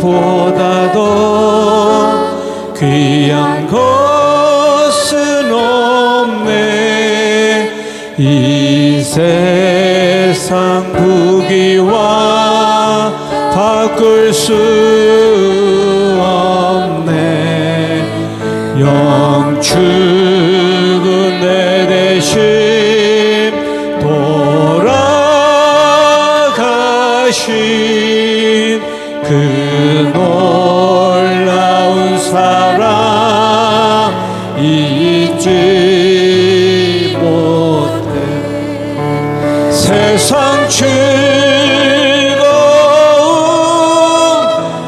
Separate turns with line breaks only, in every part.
예수보다도 귀한 것은 없네. 이 세상 부귀와 바꿀 수 없네. 영축은 내 대신 돌아가신 그 놀라운 사랑 잊지 못해. 세상 즐거움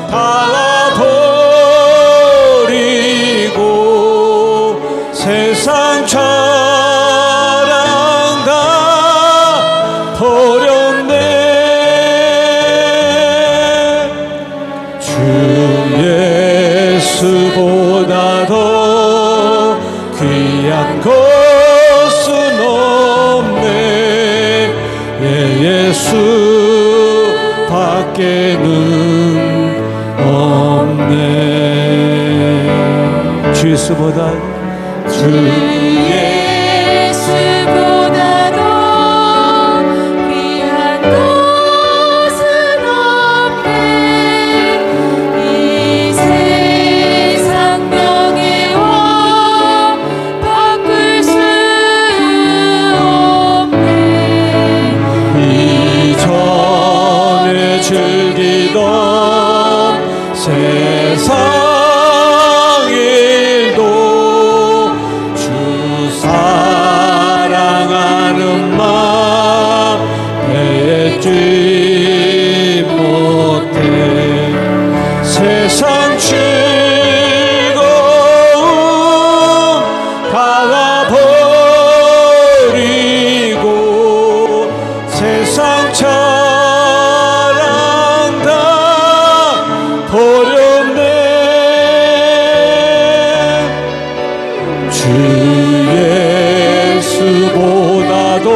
다 버리고 세상 자랑 다 버렸네. 주 예수보다도 귀한 것은 없네. 예수 밖에는 없네. 주 예수보다 주
예수보다도 귀한 것은 없네. 이 세상 명예와 바꿀 수 없네.
이전에 즐기던 세상 일도 주 사랑하는 마음 뱉지 못해. 세상 즐거움 닫아버리고 세상 자랑 다 버렸네. 주 예수보다도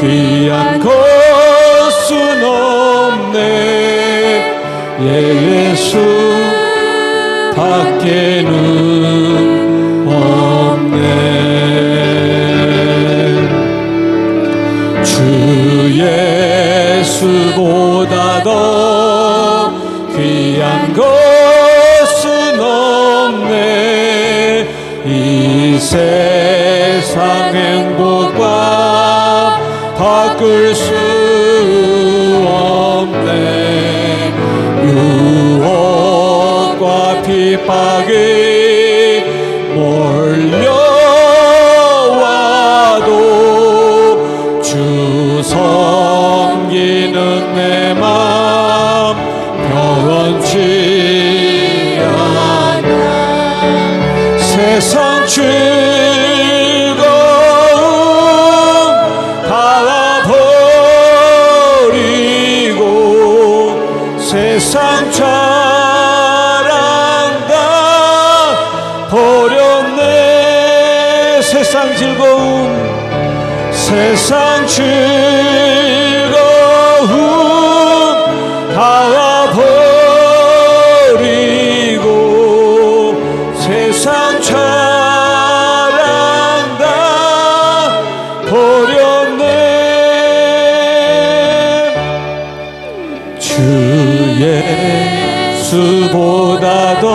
귀한 것은 없네. 예수 밖에는 없네. 주 예수보다도 귀한 것은 없네. 이 세상 행복과 바꿀 수 없네. 유혹과 핍박이 몰려와도 주 섬기는 내 맘 변치 않아. 세상 즐거움 닫아버리고 세상 자랑 다 버렸네. 세상 즐거움 세상 즐거움 닫아버리고 세상 자랑 다 버렸네. 주 예수보다도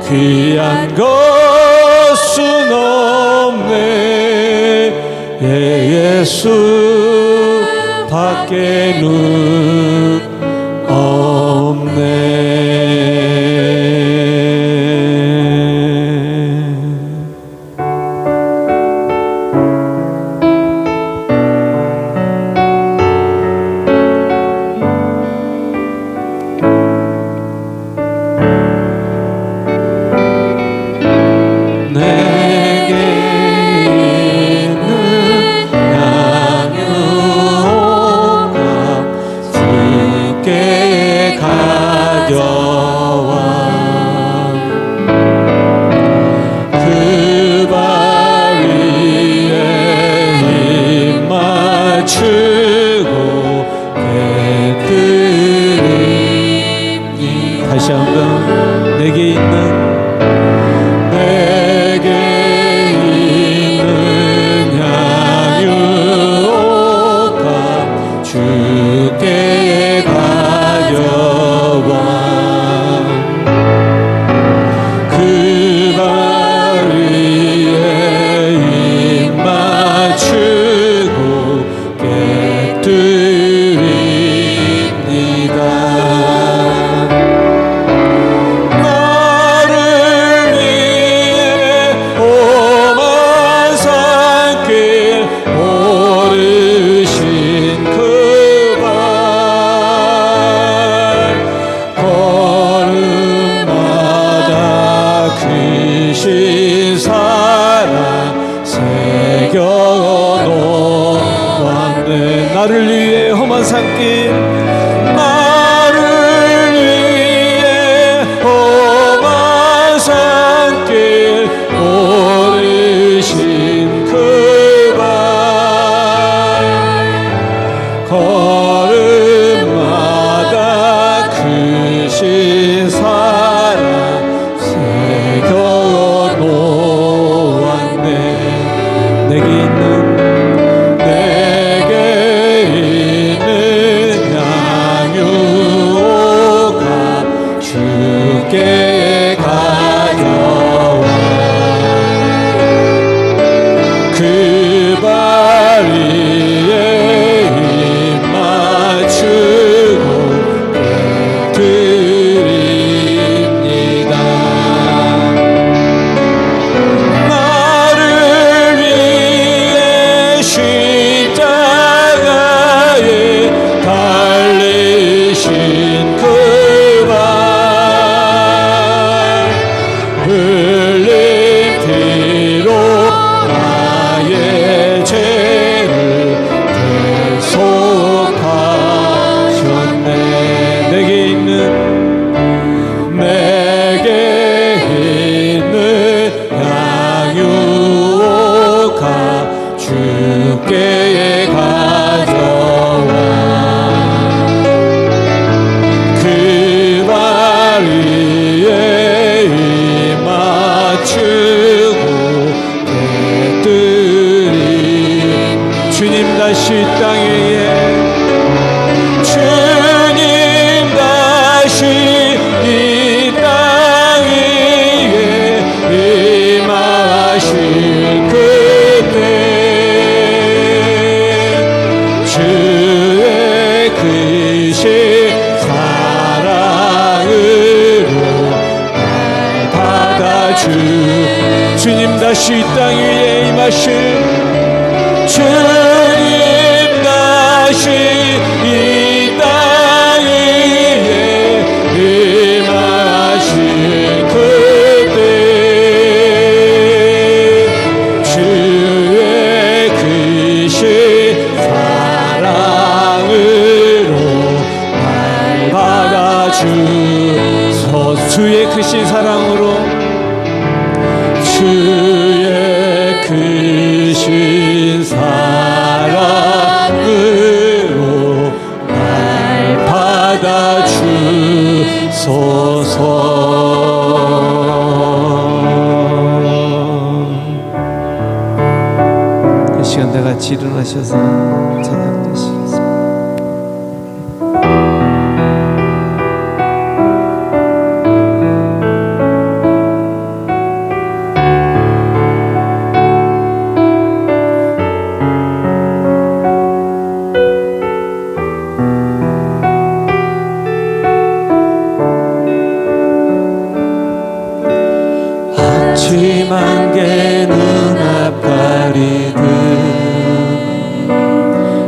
귀한 것은 없네. 예수 밖에는 없네. 내게 있는 양육감 주 다시 한번 내게 있는 향유가 주께 가져와 그 발 위에 입 맞추고 깨뜨립니다. 나를 위해 험한 산길 오르신 그 발 걸음마다 크신 사랑 새겨 놓았네. 나를 위해 험한 산길 나를 위해 험한 산길 오르신 그 발 걸음마다 크신 사랑 새겨 놓았네. 내게 있는 향유가 주께 가져와 그 발 위에 입 맞추고 깨뜨립니다. 나를 위해 십자가에 달리신 그 발 흘린 피로 나의 죄를 대속하셨네. 내게 있는 향유가 주께 가져와 그 발 위에 입 맞추고 깨뜨리 주님 다시 땅 위에 주님 다시 이 땅 위에 임하실 그때 주의 크신 사랑으로 날 받아주 주님 다시 이 땅 위에 임하실 주님 다시 이 땅 위에 임하실 그때 주의 크신 사랑으로 날 받아주소. 주의 크신 사랑으로 주의 크신 사랑으로 날 받아주소서. 이 시간 다 같이 일어나셔서 찬양하시겠습니다. 한침한 개 눈앞 가리듯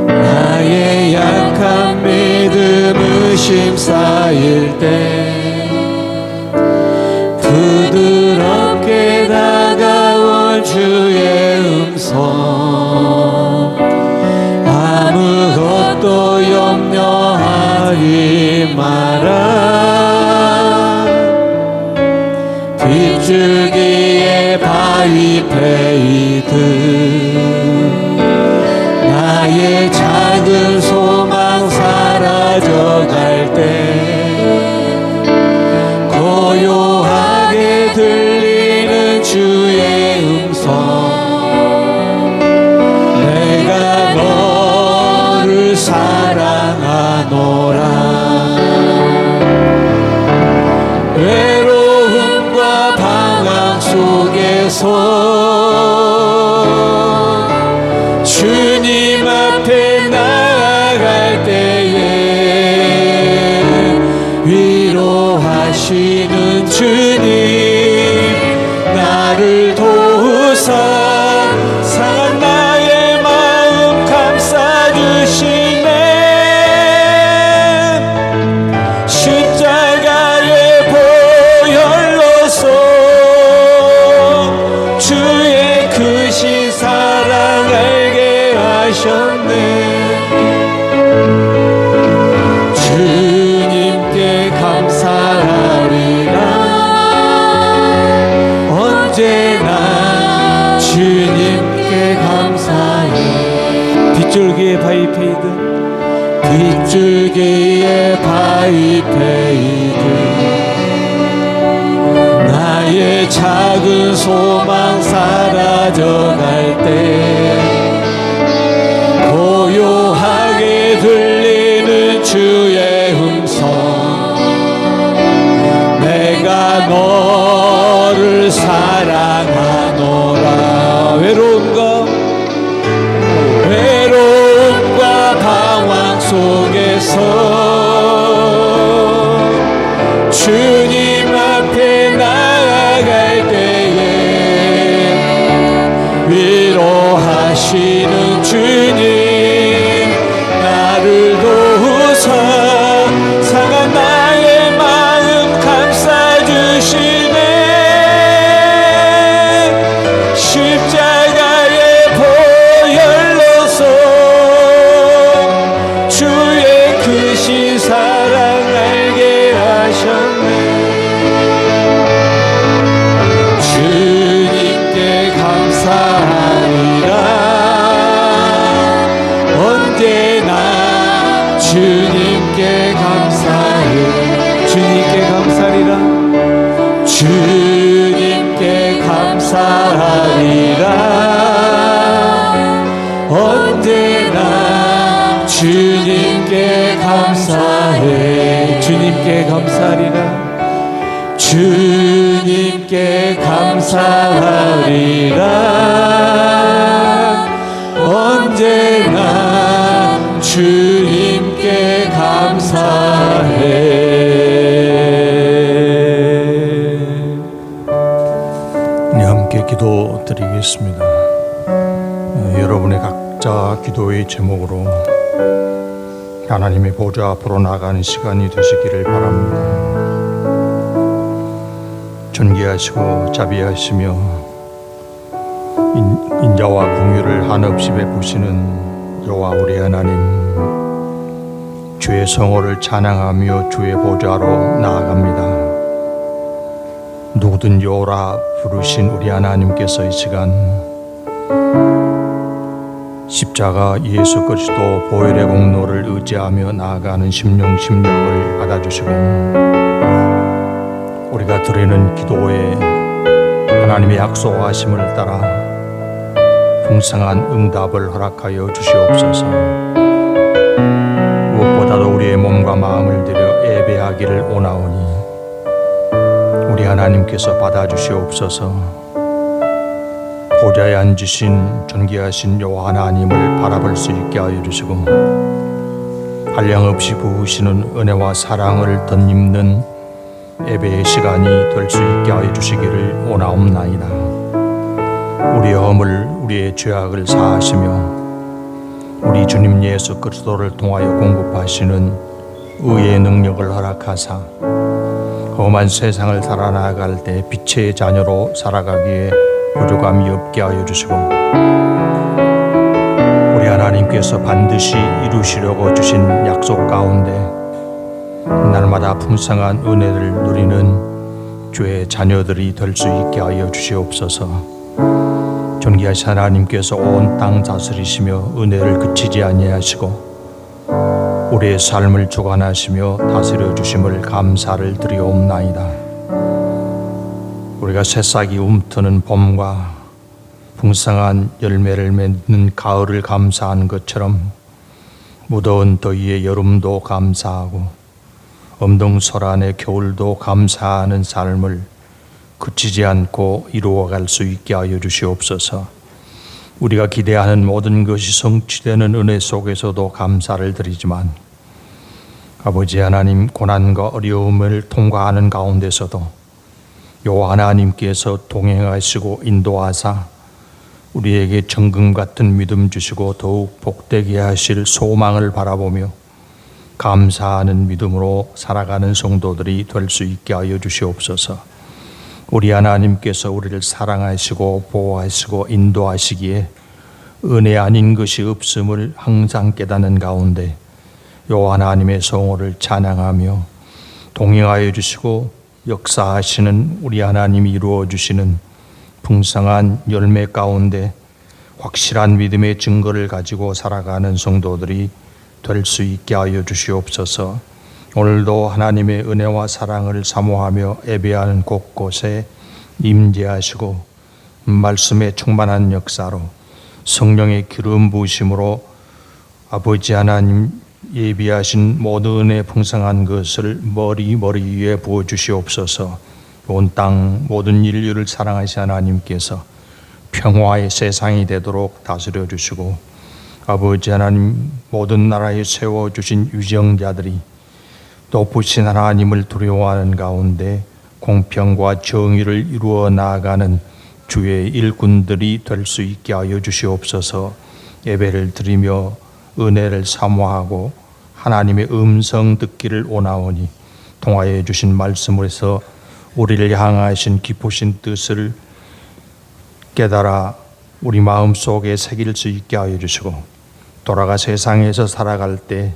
나의 약한 믿음 의심 쌓일 때 부드럽게 다가올 주의 음성 아무것도 염려하지 마라. 빗줄기에 바위 패이듯 나의 작은 소망 사라져갈 때 외로움과 방황 속에서 주님 앞에 나아갈 때에 위로하시는 주님 나를 도우사 상한 나의 마음 감싸주시네 십자가의 보혈로서 주의 크신 사랑 알게 하셨네 주님께 감사하리라 언제나 주님께 감사해 빗줄기의 바위페이드 빗줄기의 바위페이드 나의 작은 소망 사라져갈 때 고요하게 들리는 주의 음성 내가 너를 사랑하노라 외로움과 방황 속에서 주님 앞에 나아갈 때에 위로하시는 주님 나를 도우사 상한 나의 마음 감싸주시네 십자가의 보혈로서 주의 크신 사랑 알게 하셨네 주님께 감사하리라 언제나 주님께 감사해 주님께 감사하리라 주님께 감사하리라 언제나 주님께 감사해 주님께 감사하리라 주님께 감사하리라 언제나 주님께 감사해
네, 함께 기도드리겠습니다. 여러분의 각자 기도의 제목으로 하나님의 보좌 앞으로 나가는 시간이 되시기를 바랍니다. 존귀하시고 자비하시며 인자와 공유를 한없이 베푸시는 여호와 우리 하나님 주의 성호를 찬양하며 주의 보좌로 나아갑니다. 누구든지 오라 부르신 우리 하나님께서 이 시간 십자가 예수 그리스도 보혈의 공로를 의지하며 나아가는 심령을 받아주시고 우리가 드리는 기도에 하나님의 약속하심을 따라 풍성한 응답을 허락하여 주시옵소서. 무엇보다도 우리의 몸과 마음을 들여 예배하기를 원하오니 우리 하나님께서 받아주시옵소서. 보좌에 앉으신 존귀하신 여호와 하나님을 바라볼 수 있게 하여 주시고 한량없이 부으시는 은혜와 사랑을 덧입는 예배의 시간이 될 수 있게 하여 주시기를 원하옵나이다. 우리의 허물 우리의 죄악을 사하시며 우리 주님 예수 그리스도를 통하여 공급하시는 의의 능력을 허락하사 험한 세상을 살아나갈 때 빛의 자녀로 살아가기에 부족함이 없게 하여 주시고 우리 하나님께서 반드시 이루시려고 주신 약속 가운데 날마다 풍성한 은혜를 누리는 주의 자녀들이 될 수 있게 하여 주시옵소서. 존귀하신 하나님께서 온 땅 다스리시며 은혜를 그치지 아니하시고 우리의 삶을 주관하시며 다스려 주심을 감사를 드리옵나이다. 우리가 새싹이 움트는 봄과 풍성한 열매를 맺는 가을을 감사하는 것처럼 무더운 더위의 여름도 감사하고 엄동설안의 겨울도 감사하는 삶을 그치지 않고 이루어갈 수 있게 하여 주시옵소서. 우리가 기대하는 모든 것이 성취되는 은혜 속에서도 감사를 드리지만 아버지 하나님, 고난과 어려움을 통과하는 가운데서도 요 하나님께서 동행하시고 인도하사 우리에게 정금 같은 믿음 주시고 더욱 복되게 하실 소망을 바라보며 감사하는 믿음으로 살아가는 성도들이 될 수 있게 하여 주시옵소서. 우리 하나님께서 우리를 사랑하시고 보호하시고 인도하시기에 은혜 아닌 것이 없음을 항상 깨닫는 가운데 요 하나님의 성호를 찬양하며 동행하여 주시고 역사하시는 우리 하나님이 이루어 주시는 풍성한 열매 가운데 확실한 믿음의 증거를 가지고 살아가는 성도들이 될 수 있게 하여 주시옵소서. 오늘도 하나님의 은혜와 사랑을 사모하며 예배하는 곳곳에 임재하시고 말씀의 충만한 역사로 성령의 기름 부으심으로 아버지 하나님 예비하신 모든 은혜 풍성한 것을 머리 위에 부어주시옵소서. 온 땅 모든 인류를 사랑하신 하나님께서 평화의 세상이 되도록 다스려 주시고 아버지 하나님 모든 나라에 세워주신 유정자들이 높으신 하나님을 두려워하는 가운데 공평과 정의를 이루어 나아가는 주의 일꾼들이 될 수 있게 하여 주시옵소서. 예배를 드리며 은혜를 사모하고 하나님의 음성 듣기를 원하오니 통하여 주신 말씀으로서 우리를 향하신 깊으신 뜻을 깨달아 우리 마음속에 새길 수 있게 하여 주시고 돌아가 세상에서 살아갈 때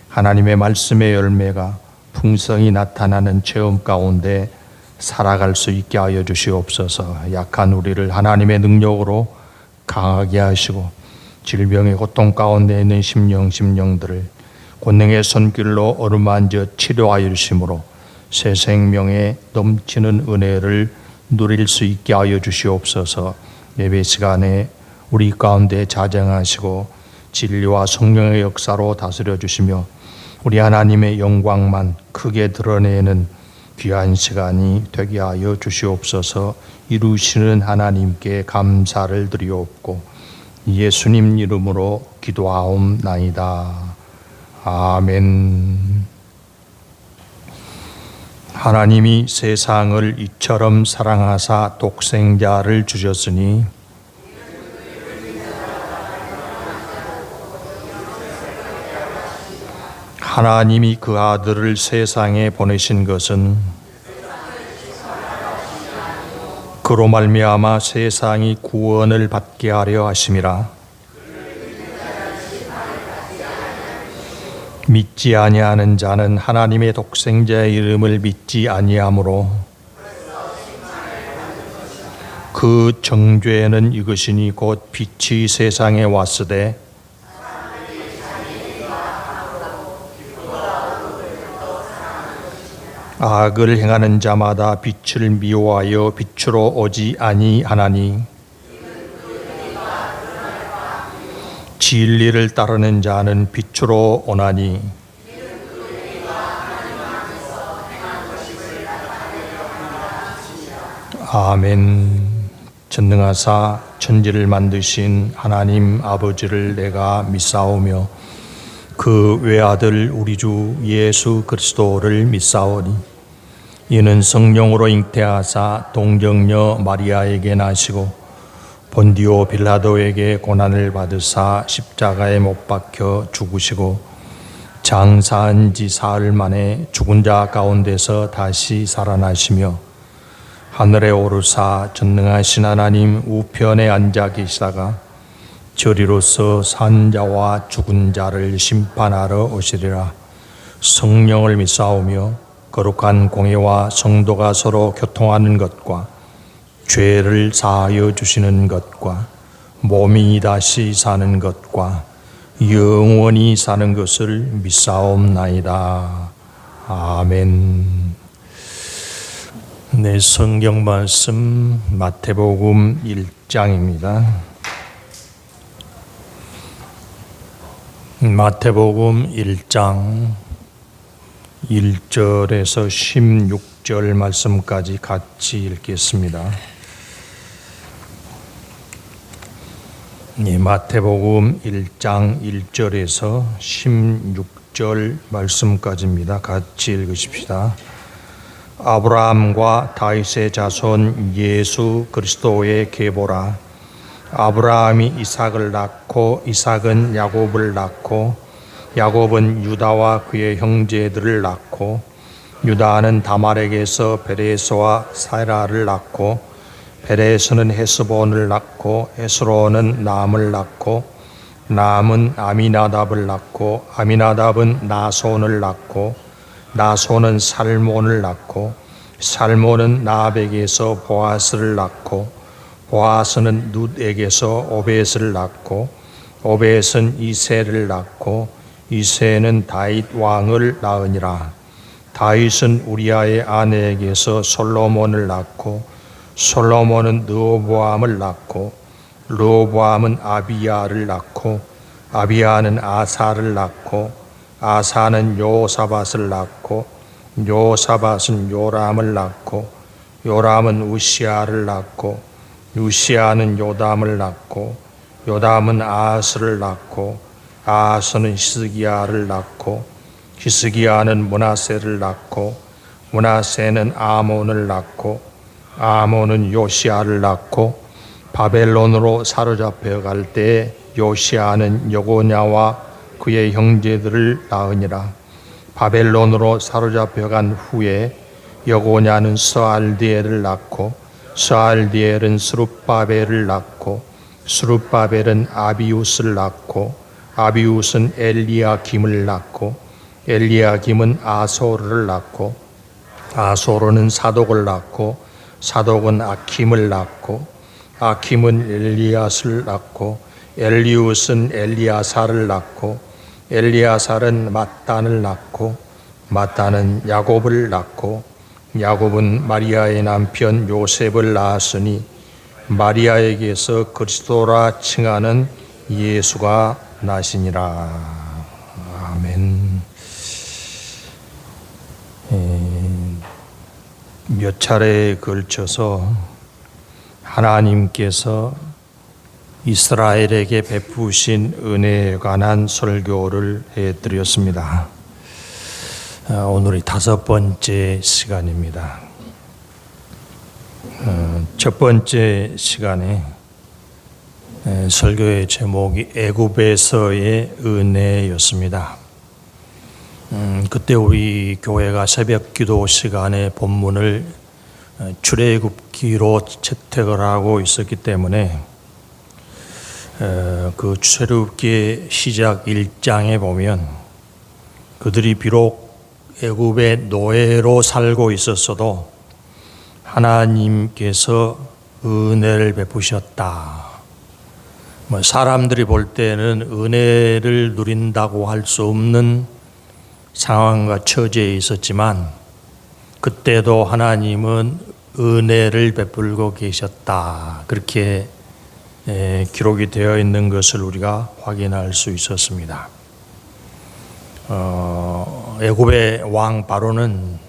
하나님의 말씀의 열매가 풍성히 나타나는 체험 가운데 살아갈 수 있게 하여 주시옵소서. 약한 우리를 하나님의 능력으로 강하게 하시고 질병의 고통 가운데 있는 심령들을 권능의 손길로 어루만져 치료하여 주심으로 새 생명의 넘치는 은혜를 누릴 수 있게 하여 주시옵소서. 예배 시간에 우리 가운데 자정하시고 진리와 성령의 역사로 다스려 주시며 우리 하나님의 영광만 크게 드러내는 귀한 시간이 되게 하여 주시옵소서. 이루시는 하나님께 감사를 드리옵고 예수님 이름으로 기도하옵나이다. 아멘. 하나님이 세상을 이처럼 사랑하사 독생자를 주셨으니 하나님이 그 아들을 세상에 보내신 것은 그로 말미암아 세상이 구원을 받게 하려 하심이라. 믿지 아니하는 자는 하나님의 독생자의 이름을 믿지 아니하므로 그 정죄는 이것이니 곧 빛이 세상에 왔으되 악을 행하는 자마다 빛을 미워하여 빛으로 오지 아니하나니 진리를 따르는 자는 빛으로 오나니 아멘. 전능하사 천지를 만드신 하나님 아버지를 내가 믿사오며 그 외아들 우리 주 예수 그리스도를 믿사오니 이는 성령으로 잉태하사 동정녀 마리아에게 나시고 본디오 빌라도에게 고난을 받으사 십자가에 못 박혀 죽으시고 장사한 지 사흘 만에 죽은 자 가운데서 다시 살아나시며 하늘에 오르사 전능하신 하나님 우편에 앉아 계시다가 저리로서 산 자와 죽은 자를 심판하러 오시리라. 성령을 믿사오며 거룩한 공회와 성도가 서로 교통하는 것과 죄를 사하여 주시는 것과 몸이 다시 사는 것과 영원히 사는 것을 믿사옵나이다. 아멘. 네, 성경 말씀 마태복음 1장입니다. 마태복음 1장 1절에서 16절 말씀까지 같이 읽겠습니다. 마태복음 1장 1절에서 16절 말씀까지입니다. 같이 읽으십시다. 아브라함과 다윗의 자손 예수 그리스도의 계보라. 아브라함이 이삭을 낳고 이삭은 야곱을 낳고 야곱은 유다와 그의 형제들을 낳고 유다는 다말에게서 베레스와 사라를 낳고 베레스는 헤스본을 낳고 헤스론은 남을 낳고 남은 아미나답을 낳고 아미나답은 나손을 낳고 나손은 살몬을 낳고 살몬은 나압에게서 보아스를 낳고 보아스는 룻에게서 오벳을 낳고 오벳은 이새를 낳고 이새는 다윗 왕을 낳으니라. 다윗은 우리아의 아내에게서 솔로몬을 낳고 솔로몬은 르호보암을 낳고 르호보암은 아비야를 낳고 아비야는 아사를 낳고 아사는 요사밧을 낳고 요사밧은 요람을 낳고 요람은 우시아를 낳고 우시아는 요담을 낳고 요담은 아스를 낳고 아스는 히스기야를 낳고 히스기야는 므낫세를 낳고 므낫세는 아몬을 낳고 아몬은 요시아를 낳고 바벨론으로 사로잡혀 갈 때 요시아는 여고냐와 그의 형제들을 낳으니라. 바벨론으로 사로잡혀 간 후에 여고냐는 스알디엘을 낳고 스알디엘은 스룹바벨을 낳고 스룹바벨은 아비우스를 낳고 아비우스는 엘리야김을 낳고 엘리야김은 아소르를 낳고 아소르는 사독을 낳고 사독은 아킴을 낳고 아킴은 엘리야스를 낳고 엘리우스는 엘리야사를 낳고 엘리야살은 mat단을 낳고 mat단은 야곱을 낳고 야곱은 마리아의 남편 요셉을 낳았으니 마리아에게서 그리스도라 칭하는 예수가 나시니라. 아멘. 몇 차례에 걸쳐서 하나님께서 이스라엘에게 베푸신 은혜에 관한 설교를 해드렸습니다. 오늘이 5번째 시간입니다. 첫 번째 시간에 설교의 제목이 애굽에서의 은혜였습니다. 그때 우리 교회가 새벽 기도 시간에 본문을 출애굽기로 채택을 하고 있었기 때문에 그 출애굽기 시작 1장에 보면 그들이 비록 애굽의 노예로 살고 있었어도 하나님께서 은혜를 베푸셨다. 사람들이 볼 때는 은혜를 누린다고 할 수 없는 상황과 처지에 있었지만 그때도 하나님은 은혜를 베풀고 계셨다. 그렇게 기록이 되어 있는 것을 우리가 확인할 수 있었습니다. 애굽의 왕 바로는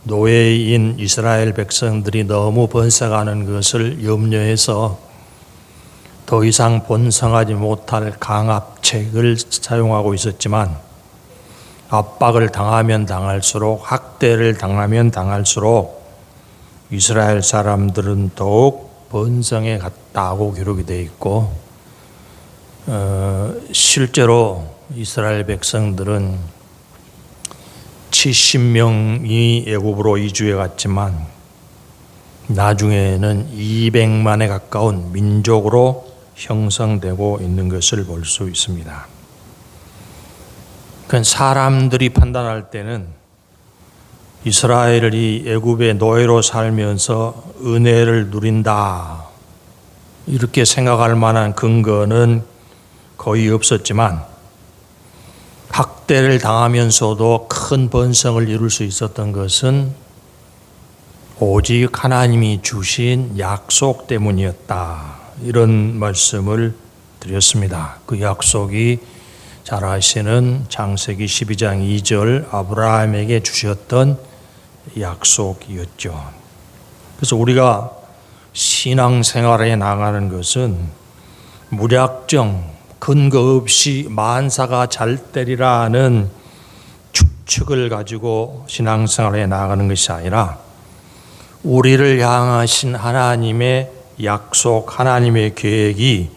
노예인 이스라엘 백성들이 너무 번성하는 것을 염려해서 더 이상 번성하지 못할 강압책을 사용하고 있었지만 압박을 당하면 당할수록 학대를 당하면 당할수록 이스라엘 사람들은 더욱 번성해 갔다고 기록이 되어 있고 실제로 이스라엘 백성들은 70명이 애굽으로 이주해 갔지만 나중에는 200만에 가까운 민족으로 형성되고 있는 것을 볼 수 있습니다. 그건 사람들이 판단할 때는 이스라엘이 애굽의 노예로 살면서 은혜를 누린다 이렇게 생각할 만한 근거는 거의 없었지만 학대를 당하면서도 큰 번성을 이룰 수 있었던 것은 오직 하나님이 주신 약속 때문이었다. 이런 말씀을 드렸습니다. 그 약속이 잘 아시는 창세기 12장 2절 아브라함에게 주셨던 약속이었죠. 그래서 우리가 신앙생활에 나가는 것은 무작정 근거 없이 만사가 잘 되리라는 추측을 가지고 신앙생활에 나가는 것이 아니라 우리를 향하신 하나님의 약속, 하나님의 계획이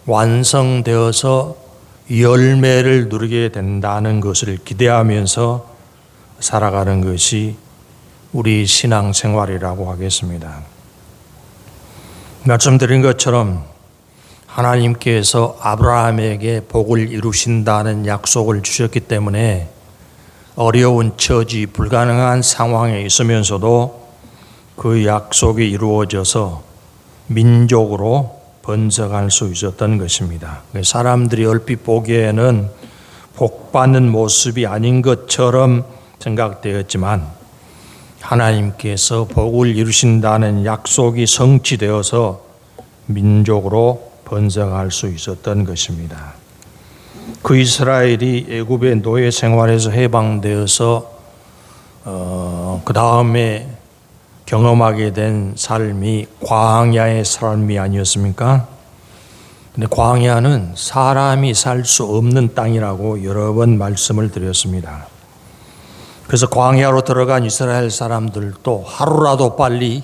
완성되어서 열매를 누리게 된다는 것을 기대하면서 살아가는 것이 우리 신앙생활이라고 하겠습니다. 말씀드린 것처럼 하나님께서 아브라함에게 복을 이루신다는 약속을 주셨기 때문에 어려운 처지, 불가능한 상황에 있으면서도 그 약속이 이루어져서 민족으로 번성할 수 있었던 것입니다. 사람들이 얼핏 보기에는 복받는 모습이 아닌 것처럼 생각되었지만 하나님께서 복을 이루신다는 약속이 성취되어서 민족으로 번성할 수 있었던 것입니다. 그 이스라엘이 애굽의 노예 생활에서 해방되어서 그 다음에 경험하게 된 삶이 광야의 삶이 아니었습니까? 근데 광야는 사람이 살 수 없는 땅이라고 여러 번 말씀을 드렸습니다. 그래서 광야로 들어간 이스라엘 사람들도 하루라도 빨리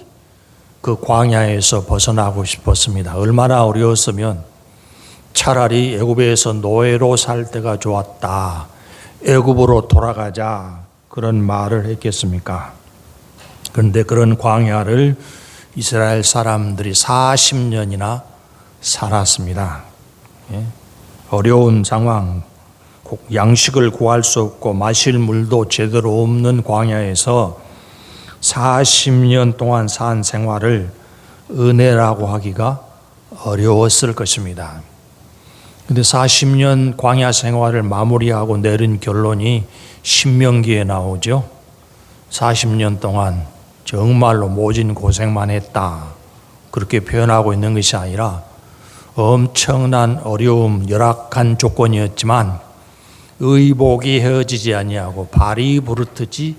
그 광야에서 벗어나고 싶었습니다. 얼마나 어려웠으면 차라리 애굽에서 노예로 살 때가 좋았다. 애굽으로 돌아가자. 그런 말을 했겠습니까? 그런데 그런 광야를 이스라엘 사람들이 40년이나 살았습니다. 어려운 상황, 양식을 구할 수 없고 마실 물도 제대로 없는 광야에서 40년 동안 산 생활을 은혜라고 하기가 어려웠을 것입니다. 그런데 40년 광야 생활을 마무리하고 내린 결론이 신명기에 나오죠. 40년 동안 정말로 모진 고생만 했다. 그렇게 표현하고 있는 것이 아니라 엄청난 어려움, 열악한 조건이었지만 의복이 헤어지지 아니하고 발이 부르트지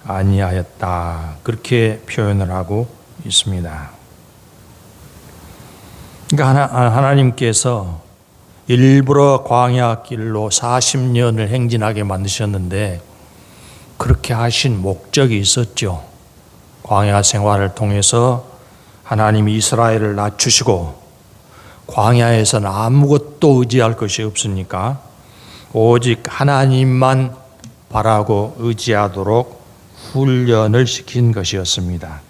아니하였다. 그렇게 표현을 하고 있습니다. 그러니까 하나님께서 일부러 광야 길로 40년을 행진하게 만드셨는데 그렇게 하신 목적이 있었죠. 광야 생활을 통해서 하나님이 이스라엘을 낮추시고 광야에서는 아무것도 의지할 것이 없으니까 오직 하나님만 바라고 의지하도록 훈련을 시킨 것이었습니다.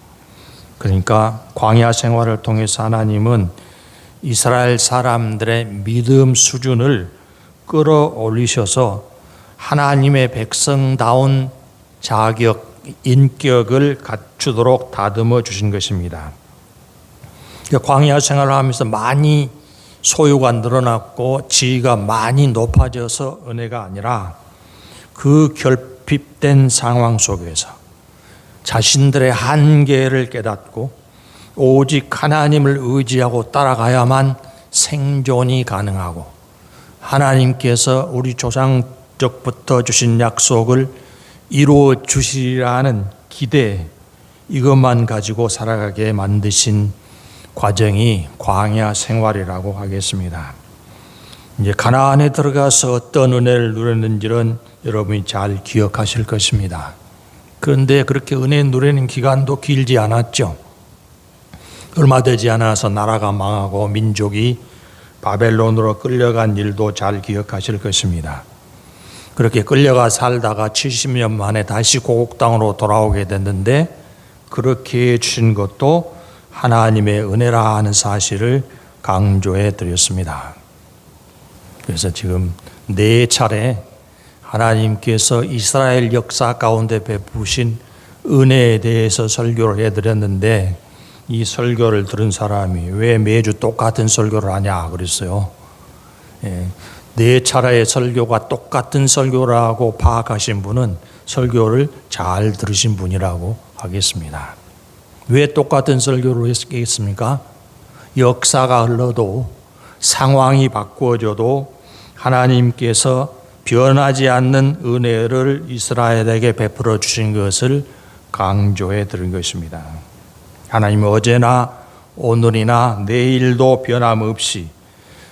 그러니까 광야 생활을 통해서 하나님은 이스라엘 사람들의 믿음 수준을 끌어올리셔서 하나님의 백성다운 자격, 인격을 갖추도록 다듬어 주신 것입니다. 광야 생활을 하면서 많이 소유가 늘어났고 지위가 많이 높아져서 은혜가 아니라 그 결핍된 상황 속에서 자신들의 한계를 깨닫고 오직 하나님을 의지하고 따라가야만 생존이 가능하고 하나님께서 우리 조상적부터 주신 약속을 이루어 주시리라는 기대, 이것만 가지고 살아가게 만드신 과정이 광야 생활이라고 하겠습니다. 이제 가나안에 들어가서 어떤 은혜를 누렸는지는 여러분이 잘 기억하실 것입니다. 그런데 그렇게 은혜 누리는 기간도 길지 않았죠. 얼마 되지 않아서 나라가 망하고 민족이 바벨론으로 끌려간 일도 잘 기억하실 것입니다. 그렇게 끌려가 살다가 70년 만에 다시 고국 땅으로 돌아오게 됐는데 그렇게 해주신 것도 하나님의 은혜라 하는 사실을 강조해 드렸습니다. 그래서 지금 4차례 하나님께서 이스라엘 역사 가운데 베푸신 은혜에 대해서 설교를 해드렸는데 이 설교를 들은 사람이 왜 매주 똑같은 설교를 하냐 그랬어요. 4차례의 설교가 똑같은 설교라고 파악하신 분은 설교를 잘 들으신 분이라고 하겠습니다. 왜 똑같은 설교를 했겠습니까? 역사가 흘러도 상황이 바꾸어져도 하나님께서 변하지 않는 은혜를 이스라엘에게 베풀어 주신 것을 강조해 드린 것입니다. 하나님은 어제나 오늘이나 내일도 변함없이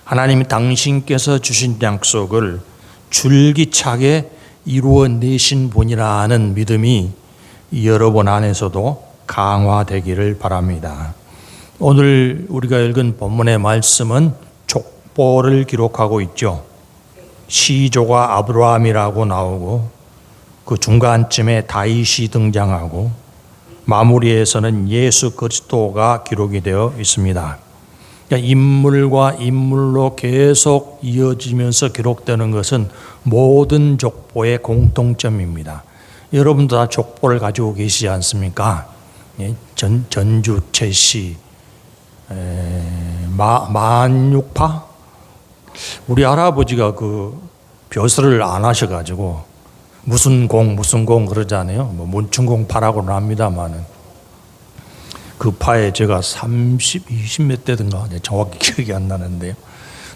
하나님이 당신께서 주신 약속을 줄기차게 이루어내신 분이라는 믿음이 여러분 안에서도 강화되기를 바랍니다. 오늘 우리가 읽은 본문의 말씀은 족보를 기록하고 있죠. 시조가 아브라함이라고 나오고 그 중간쯤에 다윗이 등장하고 마무리에서는 예수 그리스도가 기록이 되어 있습니다. 그러니까 인물과 인물로 계속 이어지면서 기록되는 것은 모든 족보의 공통점입니다. 여러분도 다 족보를 가지고 계시지 않습니까? 전주 최씨, 만육파? 우리 할아버지가 그 벼슬을 안 하셔가지고 무슨 공 그러잖아요. 뭐 문충공파라고는 합니다만은 그 파에 제가 20 몇 대든가 정확히 기억이 안 나는데요.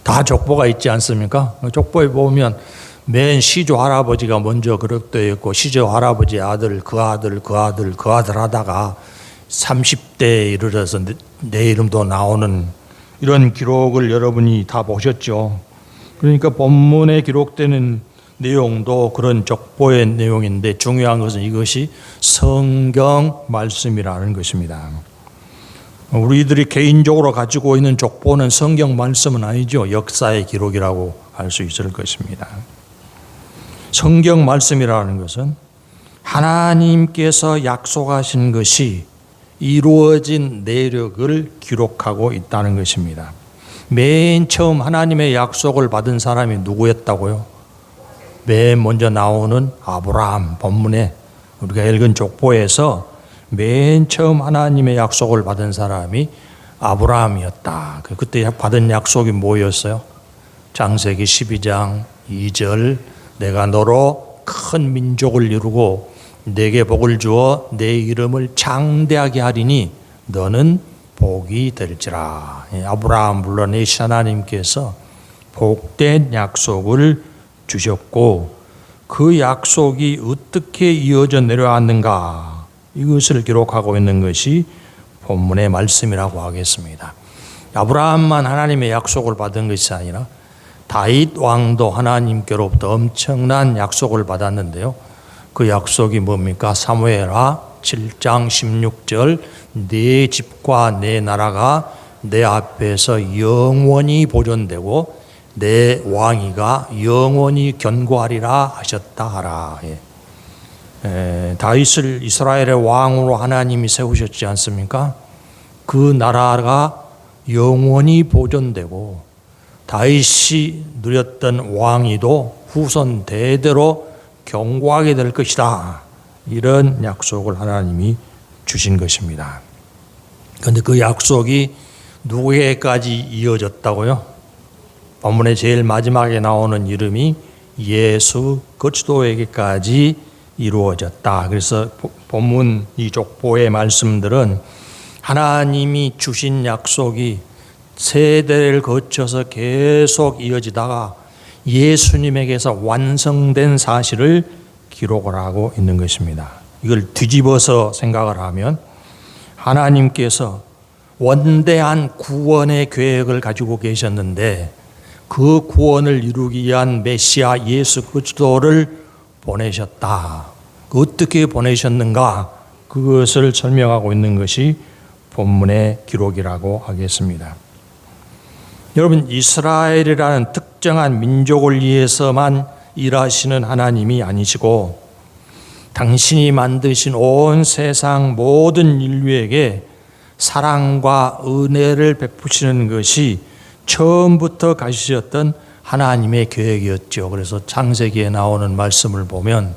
다 족보가 있지 않습니까? 족보에 보면 맨 시조 할아버지가 먼저 기록되어 있고 시조 할아버지 아들 그 아들 하다가 30대에 이르러서 내 이름도 나오는 이런 기록을 여러분이 다 보셨죠. 그러니까 본문에 기록되는 내용도 그런 족보의 내용인데 중요한 것은 이것이 성경 말씀이라는 것입니다. 우리들이 개인적으로 가지고 있는 족보는 성경 말씀은 아니죠. 역사의 기록이라고 할 수 있을 것입니다. 성경 말씀이라는 것은 하나님께서 약속하신 것이 이루어진 내력을 기록하고 있다는 것입니다. 맨 처음 하나님의 약속을 받은 사람이 누구였다고요? 맨 먼저 나오는 아브라함, 본문에 우리가 읽은 족보에서 맨 처음 하나님의 약속을 받은 사람이 아브라함이었다. 그때 받은 약속이 뭐였어요? 창세기 12장 2절 내가 너로 큰 민족을 이루고 내게 복을 주어 내 이름을 장대하게 하리니 너는 복이 될지라. 아브라함 불러내신 하나님께서 복된 약속을 주셨고 그 약속이 어떻게 이어져 내려왔는가 이것을 기록하고 있는 것이 본문의 말씀이라고 하겠습니다. 아브라함만 하나님의 약속을 받은 것이 아니라 다윗 왕도 하나님께로부터 엄청난 약속을 받았는데요. 그 약속이 뭡니까? 사무엘하 7장 16절 내 집과 내 나라가 내 앞에서 영원히 보존되고 내 왕위가 영원히 견고하리라 하셨다 하라. 다윗을 이스라엘의 왕으로 하나님이 세우셨지 않습니까? 그 나라가 영원히 보존되고 다윗이 누렸던 왕위도 후손 대대로 견고하게 될 것이다. 이런 약속을 하나님이 주신 것입니다. 그런데 그 약속이 누구에게까지 이어졌다고요? 본문의 제일 마지막에 나오는 이름이 예수 그리스도에게까지 이루어졌다. 그래서 본문 이 족보의 말씀들은 하나님이 주신 약속이 세대를 거쳐서 계속 이어지다가 예수님에게서 완성된 사실을 기록을 하고 있는 것입니다. 이걸 뒤집어서 생각을 하면 하나님께서 원대한 구원의 계획을 가지고 계셨는데 그 구원을 이루기 위한 메시아 예수 그리스도를 보내셨다. 어떻게 보내셨는가? 그것을 설명하고 있는 것이 본문의 기록이라고 하겠습니다. 여러분, 이스라엘이라는 특정한 민족을 위해서만 일하시는 하나님이 아니시고 당신이 만드신 온 세상 모든 인류에게 사랑과 은혜를 베푸시는 것이 처음부터 가지셨던 하나님의 계획이었죠. 그래서 창세기에 나오는 말씀을 보면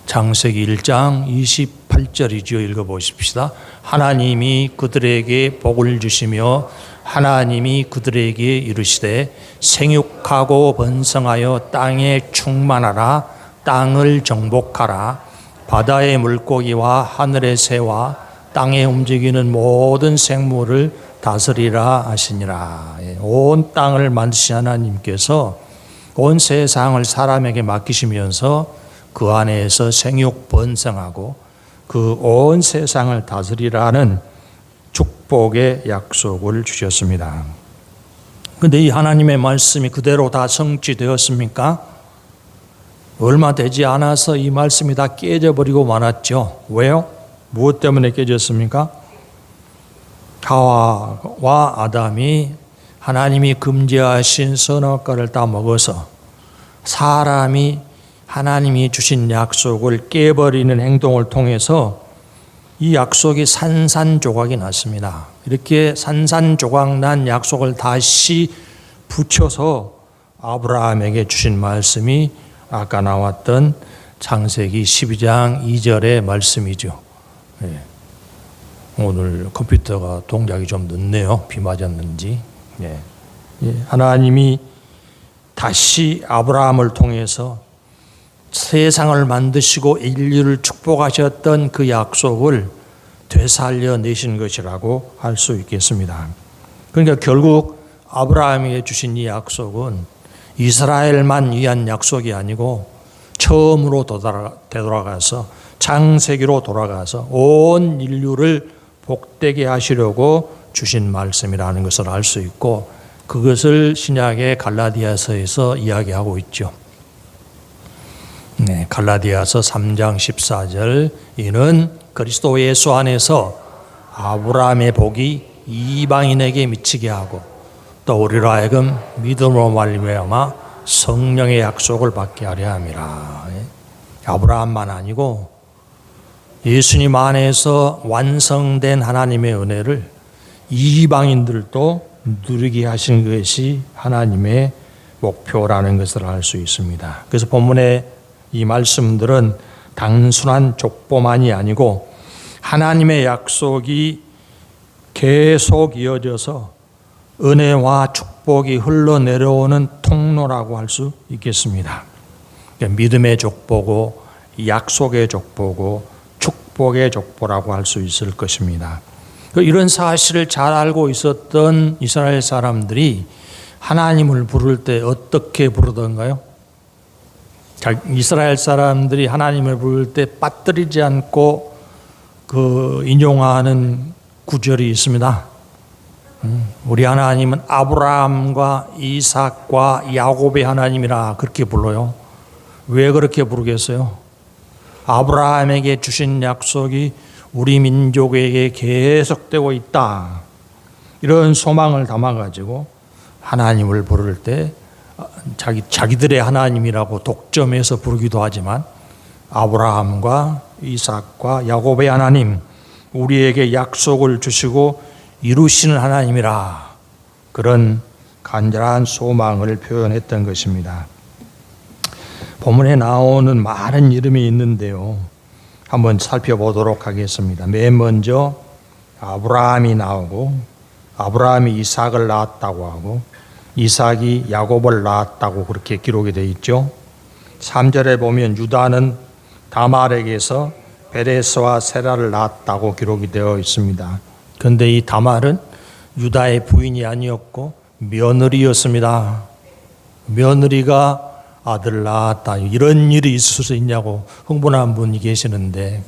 창세기 1장 28절이죠. 읽어보십시다. 하나님이 그들에게 복을 주시며 하나님이 그들에게 이르시되 생육하고 번성하여 땅에 충만하라. 땅을 정복하라. 바다의 물고기와 하늘의 새와 땅에 움직이는 모든 생물을 다스리라 하시니라. 온 땅을 만드신 하나님께서 온 세상을 사람에게 맡기시면서 그 안에서 생육 번성하고 그 온 세상을 다스리라는 축복의 약속을 주셨습니다. 그런데 이 하나님의 말씀이 그대로 다 성취되었습니까? 얼마 되지 않아서 이 말씀이 다 깨져버리고 말았죠. 왜요? 무엇 때문에 깨졌습니까? 하와와 아담이 하나님이 금지하신 선악과를 다 먹어서 사람이 하나님이 주신 약속을 깨버리는 행동을 통해서 이 약속이 산산조각이 났습니다. 이렇게 산산조각 난 약속을 다시 붙여서 아브라함에게 주신 말씀이 아까 나왔던 창세기 12장 2절의 말씀이죠. 네. 오늘 컴퓨터가 동작이 좀 늦네요. 비 맞았는지. 네. 하나님이 다시 아브라함을 통해서 세상을 만드시고 인류를 축복하셨던 그 약속을 되살려내신 것이라고 할 수 있겠습니다. 그러니까 결국 아브라함에게 주신 이 약속은 이스라엘만 위한 약속이 아니고 처음으로 되돌아가서 창세기로 돌아가서 온 인류를 복되게 하시려고 주신 말씀이라는 것을 알 수 있고 그것을 신약의 갈라디아서에서 이야기하고 있죠. 네, 갈라디아서 3장 14절 이는 그리스도 예수 안에서 아브라함의 복이 이방인에게 미치게 하고 또 우리로 하여금 믿음으로 말미암아 성령의 약속을 받게 하려 함이라. 아브라함만 아니고 예수님 안에서 완성된 하나님의 은혜를 이방인들도 누리게 하신 것이 하나님의 목표라는 것을 알 수 있습니다. 그래서 본문의 이 말씀들은 단순한 족보만이 아니고 하나님의 약속이 계속 이어져서 은혜와 축복이 흘러내려오는 통로라고 할 수 있겠습니다. 그러니까 믿음의 족보고 약속의 족보고 축복의 족보라고 할 수 있을 것입니다. 이런 사실을 잘 알고 있었던 이스라엘 사람들이 하나님을 부를 때 어떻게 부르던가요? 이스라엘 사람들이 하나님을 부를 때 빠뜨리지 않고 인용하는 구절이 있습니다. 우리 하나님은 아브라함과 이삭과 야곱의 하나님이라 그렇게 불러요. 왜 그렇게 부르겠어요? 아브라함에게 주신 약속이 우리 민족에게 계속되고 있다. 이런 소망을 담아가지고 하나님을 부를 때 자기들의 하나님이라고 독점해서 부르기도 하지만 아브라함과 이삭과 야곱의 하나님, 우리에게 약속을 주시고 이루시는 하나님이라 그런 간절한 소망을 표현했던 것입니다. 본문에 나오는 많은 이름이 있는데요. 한번 살펴보도록 하겠습니다. 맨 먼저 아브라함이 나오고 아브라함이 이삭을 낳았다고 하고 이삭이 야곱을 낳았다고 그렇게 기록이 되어 있죠. 3절에 보면 유다는 다말에게서 베레스와 세라를 낳았다고 기록이 되어 있습니다. 그런데 이 다말은 유다의 부인이 아니었고 며느리였습니다. 며느리가 아들을 낳았다. 이런 일이 있을 수 있냐고 흥분한 분이 계시는데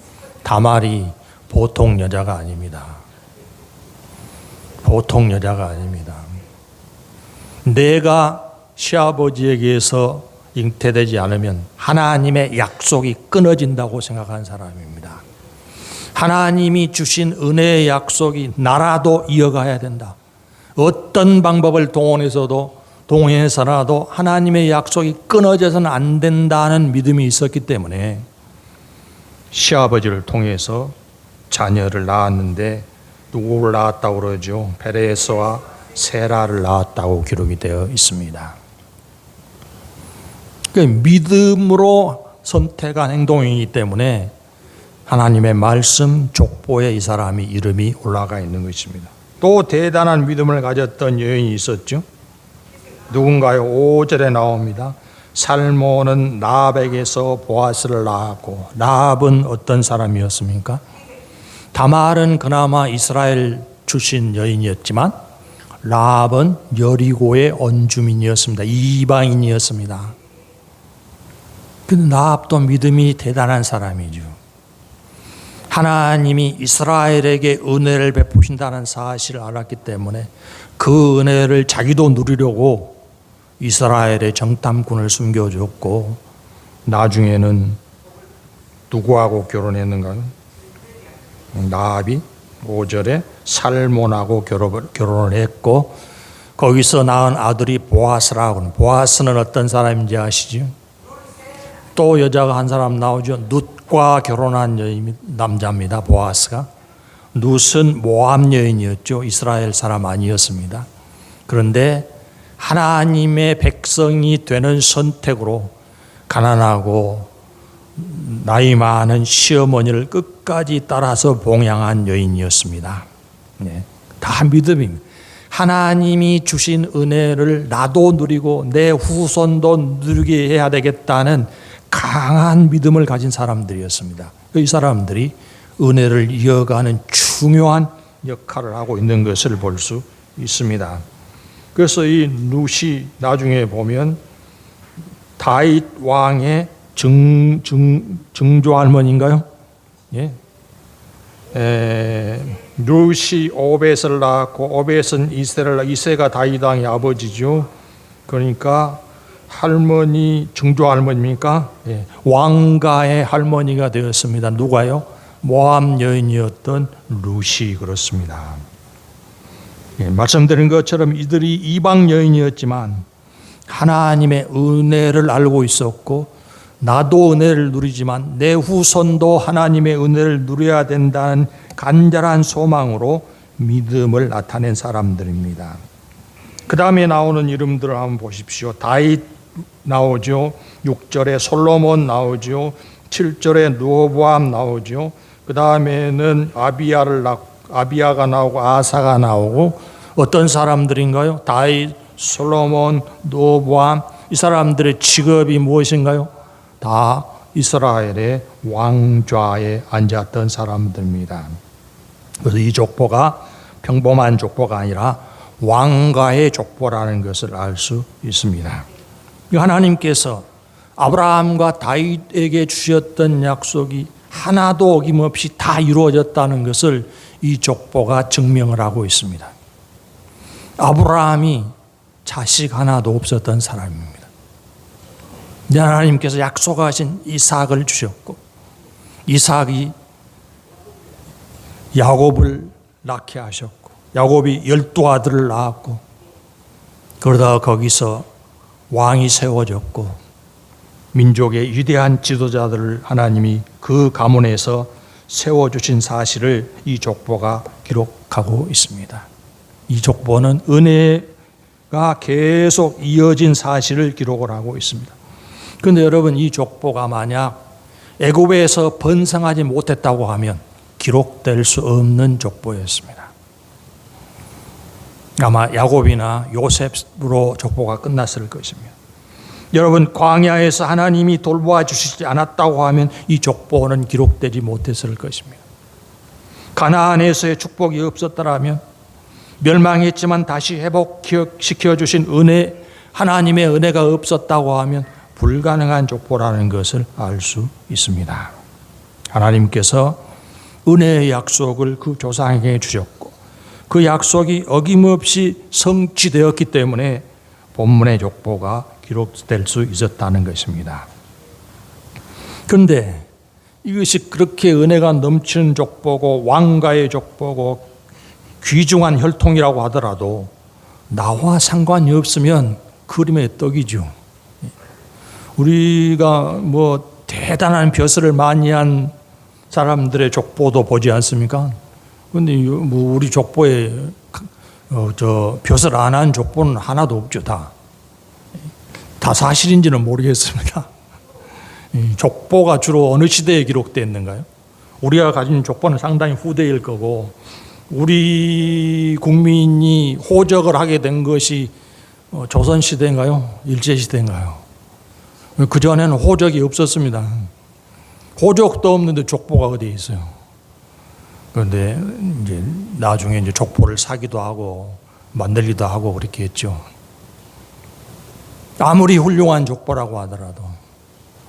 다말이 보통 여자가 아닙니다. 보통 여자가 아닙니다. 내가 시아버지에게서 잉태되지 않으면 하나님의 약속이 끊어진다고 생각한 사람입니다. 하나님이 주신 은혜의 약속이 나라도 이어가야 된다. 어떤 방법을 동원해서라도 하나님의 약속이 끊어져서는 안 된다는 믿음이 있었기 때문에 시아버지를 통해서 자녀를 낳았는데 누구를 낳았다고 그러죠? 베레스와 세라를 낳았다고 기록이 되어 있습니다. 믿음으로 선택한 행동이기 때문에 하나님의 말씀 족보에 이 사람이 이름이 올라가 있는 것입니다. 또 대단한 믿음을 가졌던 여인이 있었죠. 누군가요? 5절에 나옵니다. 살모는 라합에게서 보아스를 낳았고 라합은 어떤 사람이었습니까? 다말은 그나마 이스라엘 출신 여인이었지만 라합은 여리고의 원주민이었습니다. 이방인이었습니다. 근데 라합도 믿음이 대단한 사람이죠. 하나님이 이스라엘에게 은혜를 베푸신다는 사실을 알았기 때문에 그 은혜를 자기도 누리려고 이스라엘의 정탐꾼을 숨겨줬고, 나중에는 누구하고 결혼했는가요? 라합이 5절에 살몬하고 결혼을 했고, 거기서 낳은 아들이 보아스라고 합니다. 보아스는 어떤 사람인지 아시죠? 또 여자가 한 사람 나오죠. 룻과 결혼한 남자입니다. 보아스가. 룻은 모압 여인이었죠. 이스라엘 사람 아니었습니다. 그런데 하나님의 백성이 되는 선택으로 가난하고 나이 많은 시어머니를 끝까지 따라서 봉양한 여인이었습니다. 네. 다 믿음입니다. 하나님이 주신 은혜를 나도 누리고 내 후손도 누리게 해야 되겠다는 강한 믿음을 가진 사람들이었습니다. 이 사람들이 은혜를 이어가는 중요한 역할을 하고 있는 것을 볼 수 있습니다. 그래서 이 룻이 나중에 보면 다윗 왕의 증조 할머니인가요? 예. 룻이 오벳을 낳았고, 오벳은 이세를 낳고, 이세가 다윗 왕의 아버지죠. 그러니까 할머니, 증조 할머니입니까? 예. 왕가의 할머니가 되었습니다. 누가요? 모압 여인이었던 룻이 그렇습니다. 예. 말씀드린 것처럼 이들이 이방 여인이었지만 하나님의 은혜를 알고 있었고, 나도 은혜를 누리지만 내 후손도 하나님의 은혜를 누려야 된다는 간절한 소망으로 믿음을 나타낸 사람들입니다. 그 다음에 나오는 이름들을 한번 보십시오. 다윗 나오죠. 6절에 솔로몬 나오죠. 7절에 르호보암 나오죠. 그 다음에는 아비야가 나오고 아사가 나오고, 어떤 사람들인가요? 다윗, 솔로몬, 르호보암, 이 사람들의 직업이 무엇인가요? 다 이스라엘의 왕좌에 앉았던 사람들입니다. 그래서 이 족보가 평범한 족보가 아니라 왕가의 족보라는 것을 알 수 있습니다. 하나님께서 아브라함과 다윗에게 주셨던 약속이 하나도 어김없이 다 이루어졌다는 것을 이 족보가 증명을 하고 있습니다. 아브라함이 자식 하나도 없었던 사람입니다. 하나님께서 약속하신 이삭을 주셨고, 이삭이 야곱을 낳게 하셨고, 야곱이 12아들을 낳았고, 그러다가 거기서 왕이 세워졌고, 민족의 위대한 지도자들을 하나님이 그 가문에서 세워주신 사실을 이 족보가 기록하고 있습니다. 이 족보는 은혜가 계속 이어진 사실을 기록을 하고 있습니다. 그런데 여러분, 이 족보가 만약 애굽에서 번성하지 못했다고 하면 기록될 수 없는 족보였습니다. 아마 야곱이나 요셉으로 족보가 끝났을 것입니다. 여러분, 광야에서 하나님이 돌보아 주시지 않았다고 하면 이 족보는 기록되지 못했을 것입니다. 가나안에서의 축복이 없었더라면, 멸망했지만 다시 회복시켜 주신 은혜, 하나님의 은혜가 없었다고 하면 불가능한 족보라는 것을 알 수 있습니다. 하나님께서 은혜의 약속을 그 조상에게 주셨고, 그 약속이 어김없이 성취되었기 때문에 본문의 족보가 기록될 수 있었다는 것입니다. 그런데 이것이 그렇게 은혜가 넘치는 족보고 왕가의 족보고 귀중한 혈통이라고 하더라도 나와 상관이 없으면 그림의 떡이죠. 우리가 뭐 대단한 벼슬을 많이 한 사람들의 족보도 보지 않습니까? 그런데 뭐 우리 족보에 벼슬 안 한 족보는 하나도 없죠. 다 사실인지는 모르겠습니다. 족보가 주로 어느 시대에 기록됐는가요? 우리가 가진 족보는 상당히 후대일 거고, 우리 국민이 호적을 하게 된 것이 조선시대인가요? 일제시대인가요? 그전에는 호적이 없었습니다. 호적도 없는데 족보가 어디에 있어요? 그런데 이제 나중에 이제 족보를 사기도 하고 만들기도 하고 그렇게 했죠. 아무리 훌륭한 족보라고 하더라도,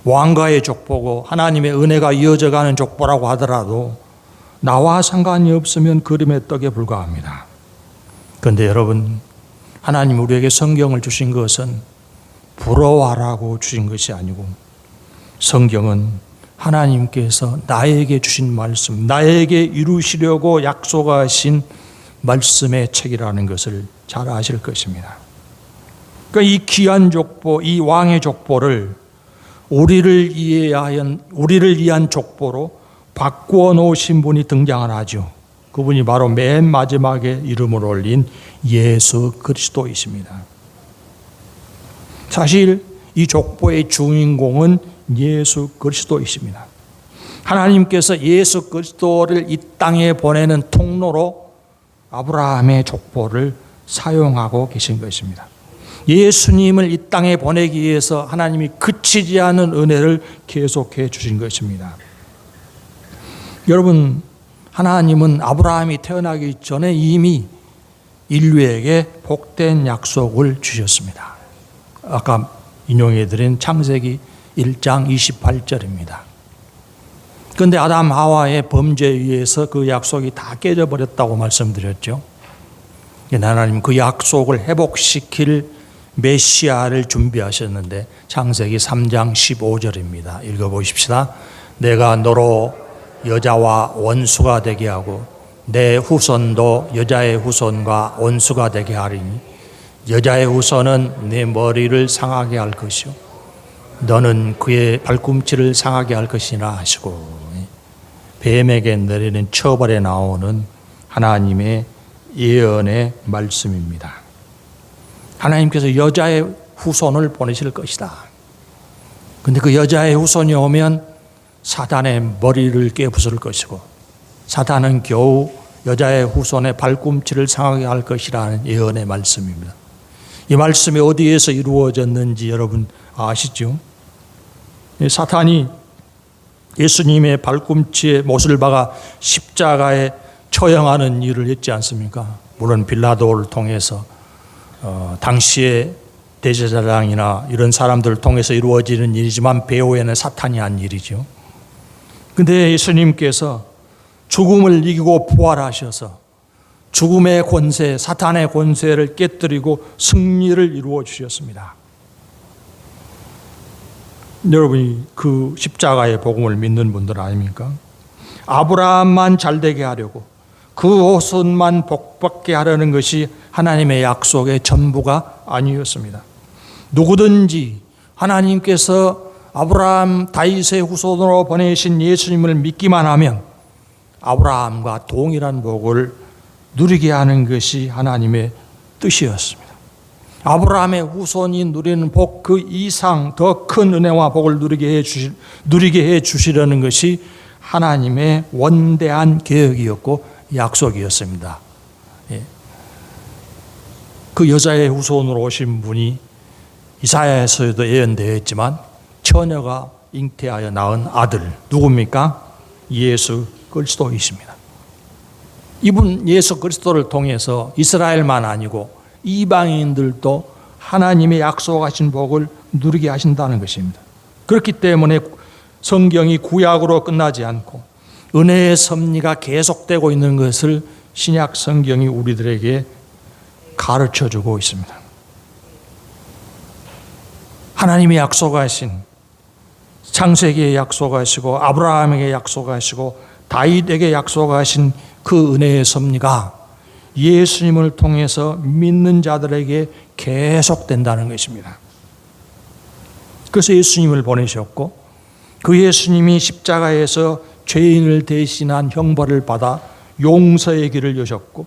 왕가의 족보고 하나님의 은혜가 이어져가는 족보라고 하더라도 나와 상관이 없으면 그림의 떡에 불과합니다. 그런데 여러분, 하나님 우리에게 성경을 주신 것은 부러워하라고 주신 것이 아니고, 성경은 하나님께서 나에게 주신 말씀, 나에게 이루시려고 약속하신 말씀의 책이라는 것을 잘 아실 것입니다. 그러니까 이 귀한 족보, 이 왕의 족보를 우리를 위한 족보로 바꾸어 놓으신 분이 등장을 하죠. 그분이 바로 맨 마지막에 이름을 올린 예수 그리스도이십니다. 사실 이 족보의 주인공은 예수 그리스도이십니다. 하나님께서 예수 그리스도를 이 땅에 보내는 통로로 아브라함의 족보를 사용하고 계신 것입니다. 예수님을 이 땅에 보내기 위해서 하나님이 그치지 않은 은혜를 계속해 주신 것입니다. 여러분, 하나님은 아브라함이 태어나기 전에 이미 인류에게 복된 약속을 주셨습니다. 아까 인용해드린 창세기 1장 28절입니다. 그런데 아담 하와의 범죄에 의해서 그 약속이 다 깨져버렸다고 말씀드렸죠. 하나님 그 약속을 회복시킬 메시아를 준비하셨는데 창세기 3장 15절입니다. 읽어보십시다. 내가 너로 여자와 원수가 되게 하고 내 후손도 여자의 후손과 원수가 되게 하리니 여자의 후손은 내 머리를 상하게 할 것이요 너는 그의 발꿈치를 상하게 할 것이나 하시고, 뱀에게 내리는 처벌에 나오는 하나님의 예언의 말씀입니다. 하나님께서 여자의 후손을 보내실 것이다. 그런데 그 여자의 후손이 오면 사단의 머리를 깨부술 것이고 사단은 겨우 여자의 후손의 발꿈치를 상하게 할 것이라는 예언의 말씀입니다. 이 말씀이 어디에서 이루어졌는지 여러분 아시죠? 사탄이 예수님의 발꿈치에 못을 박아 십자가에 처형하는 일을 했지 않습니까? 물론 빌라도를 통해서 당시의 대제사장이나 이런 사람들을 통해서 이루어지는 일이지만 배후에는 사탄이 한 일이죠. 그런데 예수님께서 죽음을 이기고 부활하셔서 죽음의 권세, 사탄의 권세를 깨뜨리고 승리를 이루어 주셨습니다. 여러분이 그 십자가의 복음을 믿는 분들 아닙니까? 아브라함만 잘되게 하려고 그 후손만 복받게 하려는 것이 하나님의 약속의 전부가 아니었습니다. 누구든지 하나님께서 아브라함 다윗의 후손으로 보내신 예수님을 믿기만 하면 아브라함과 동일한 복을 누리게 하는 것이 하나님의 뜻이었습니다. 아브라함의 후손이 누리는 복 그 이상 더 큰 은혜와 복을 누리게 해 주시려는 것이 하나님의 원대한 계획이었고 약속이었습니다. 그 여자의 후손으로 오신 분이 이사야에서도 예언되어 있지만 처녀가 잉태하여 낳은 아들 누굽니까? 예수 그리스도이십니다. 이분 예수 그리스도를 통해서 이스라엘만 아니고 이방인들도 하나님의 약속하신 복을 누리게 하신다는 것입니다. 그렇기 때문에 성경이 구약으로 끝나지 않고 은혜의 섭리가 계속되고 있는 것을 신약 성경이 우리들에게 가르쳐주고 있습니다. 하나님이 약속하신 창세기에 약속하시고 아브라함에게 약속하시고 다윗에게 약속하신 그 은혜의 섭리가 예수님을 통해서 믿는 자들에게 계속된다는 것입니다. 그래서 예수님을 보내셨고 그 예수님이 십자가에서 죄인을 대신한 형벌을 받아 용서의 길을 여셨고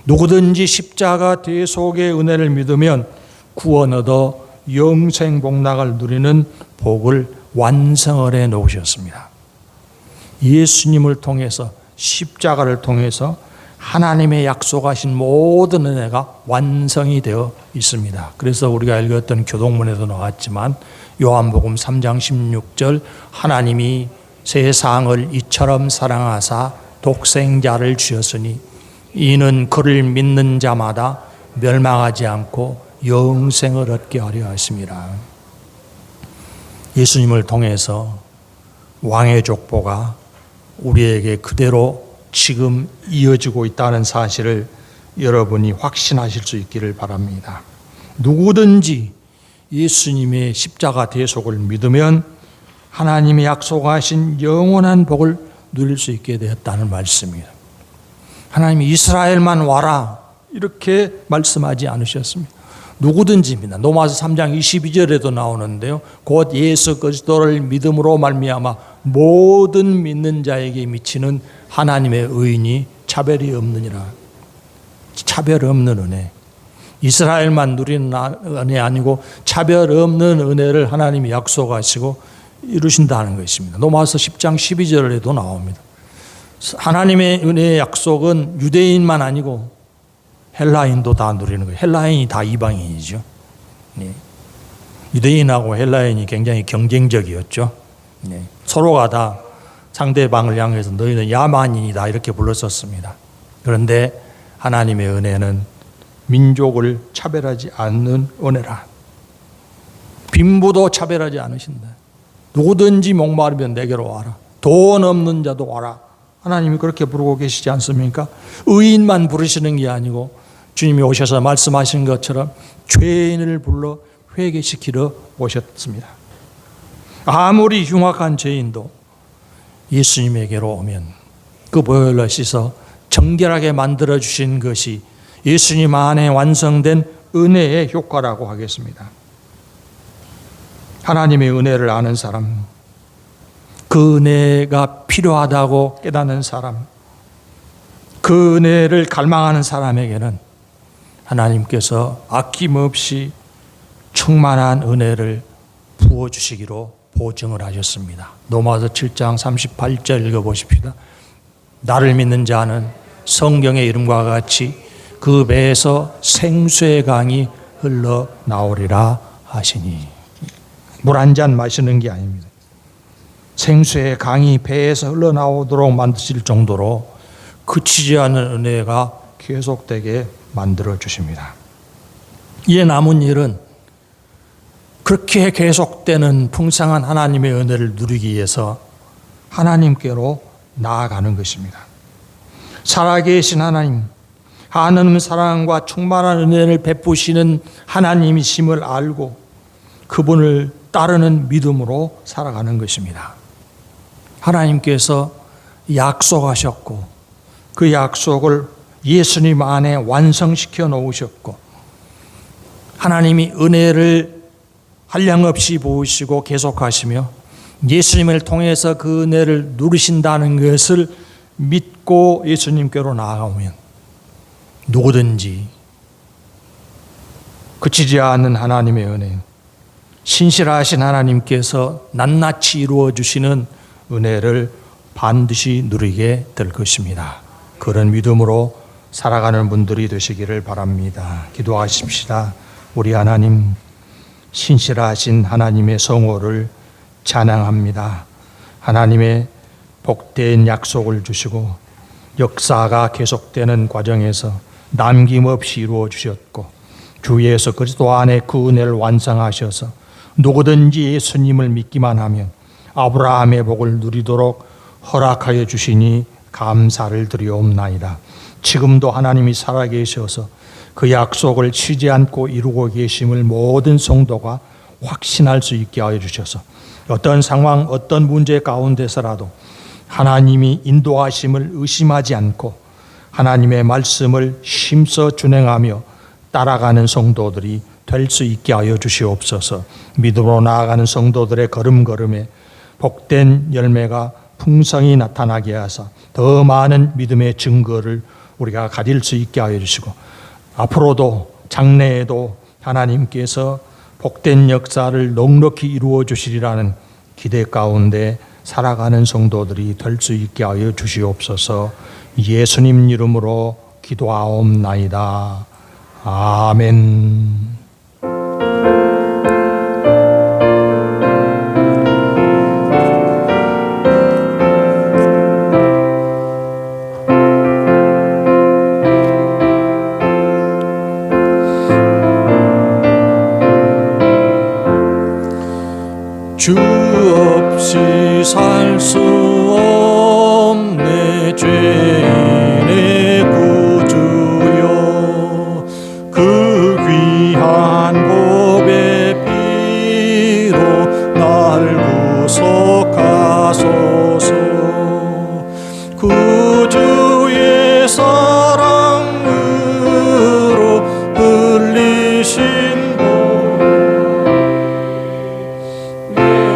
누구든지 십자가 대속의 은혜를 믿으면 구원 얻어 영생 복락을 누리는 복을 완성을 해 놓으셨습니다. 예수님을 통해서 십자가를 통해서 하나님의 약속하신 모든 은혜가 완성이 되어 있습니다. 그래서 우리가 읽었던 교동문에도 나왔지만 요한복음 3장 16절 하나님이 세상을 이처럼 사랑하사 독생자를 주셨으니 이는 그를 믿는 자마다 멸망하지 않고 영생을 얻게 하려 하심이라. 예수님을 통해서 왕의 족보가 우리에게 그대로 지금 이어지고 있다는 사실을 여러분이 확신하실 수 있기를 바랍니다. 누구든지 예수님의 십자가 대속을 믿으면 하나님이 약속하신 영원한 복을 누릴 수 있게 되었다는 말씀입니다. 하나님이 이스라엘만 와라 이렇게 말씀하지 않으셨습니다. 누구든지입니다. 로마서 3장 22절에도 나오는데요. 곧 예수 그리스도를 믿음으로 말미암아 모든 믿는 자에게 미치는 하나님의 의인이 차별이 없느니라. 차별 없는 은혜. 이스라엘만 누리는 은혜 아니고 차별 없는 은혜를 하나님이 약속하시고 이루신다는 것입니다. 로마서 10장 12절에도 나옵니다. 하나님의 은혜의 약속은 유대인만 아니고 헬라인도 다 누리는 거예요. 헬라인이 다 이방인이죠. 네. 유대인하고 헬라인이 굉장히 경쟁적이었죠. 네. 서로가 다 상대방을 향해서 너희는 야만인이다 이렇게 불렀었습니다. 그런데 하나님의 은혜는 민족을 차별하지 않는 은혜라. 빈부도 차별하지 않으신다. 누구든지 목마르면 내게로 와라. 돈 없는 자도 와라. 하나님이 그렇게 부르고 계시지 않습니까? 의인만 부르시는 게 아니고 주님이 오셔서 말씀하신 것처럼 죄인을 불러 회개시키러 오셨습니다. 아무리 흉악한 죄인도 예수님에게로 오면 그 보혈로 씻어 정결하게 만들어주신 것이 예수님 안에 완성된 은혜의 효과라고 하겠습니다. 하나님의 은혜를 아는 사람, 그 은혜가 필요하다고 깨닫는 사람, 그 은혜를 갈망하는 사람에게는 하나님께서 아낌없이 충만한 은혜를 부어주시기로 보증을 하셨습니다. 로마서 7장 38절 읽어보십시다. 나를 믿는 자는 성경의 이름과 같이 그 배에서 생수의 강이 흘러나오리라 하시니. 물 한 잔 마시는 게 아닙니다. 생수의 강이 배에서 흘러나오도록 만드실 정도로 그치지 않는 은혜가 계속되게 만들어 주십니다. 이에 남은 일은 그렇게 계속되는 풍성한 하나님의 은혜를 누리기 위해서 하나님께로 나아가는 것입니다. 살아계신 하나님, 하나님 사랑과 충만한 은혜를 베푸시는 하나님이심을 알고 그분을 따르는 믿음으로 살아가는 것입니다. 하나님께서 약속하셨고 그 약속을 예수님 안에 완성시켜 놓으셨고 하나님이 은혜를 한량없이 부으시고 계속하시며 예수님을 통해서 그 은혜를 누리신다는 것을 믿고 예수님께로 나아가면 누구든지 그치지 않는 하나님의 은혜, 신실하신 하나님께서 낱낱이 이루어 주시는 은혜를 반드시 누리게 될 것입니다. 그런 믿음으로 살아가는 분들이 되시기를 바랍니다. 기도하십시다. 우리 하나님, 신실하신 하나님의 성호를 찬양합니다. 하나님의 복된 약속을 주시고 역사가 계속되는 과정에서 남김없이 이루어 주셨고 주 예수 그리스도 안에 그 은혜를 완성하셔서 누구든지 예수님을 믿기만 하면 아브라함의 복을 누리도록 허락하여 주시니 감사를 드리옵나이다. 지금도 하나님이 살아계셔서 그 약속을 쉬지 않고 이루고 계심을 모든 성도가 확신할 수 있게 하여 주셔서 어떤 상황, 어떤 문제 가운데서라도 하나님이 인도하심을 의심하지 않고 하나님의 말씀을 힘써 준행하며 따라가는 성도들이 될 수 있게 하여 주시옵소서. 믿음으로 나아가는 성도들의 걸음걸음에 복된 열매가 풍성히 나타나게 하사 더 많은 믿음의 증거를 우리가 가질 수 있게 하여 주시고 앞으로도 장래에도 하나님께서 복된 역사를 넉넉히 이루어 주시리라는 기대 가운데 살아가는 성도들이 될 수 있게 하여 주시옵소서. 예수님 이름으로 기도하옵나이다. 아멘. 없이 살 수 없네 죄인의 구주여 그 귀한 보배 피로 날 구속하소서 구주의 사랑으로 흘리신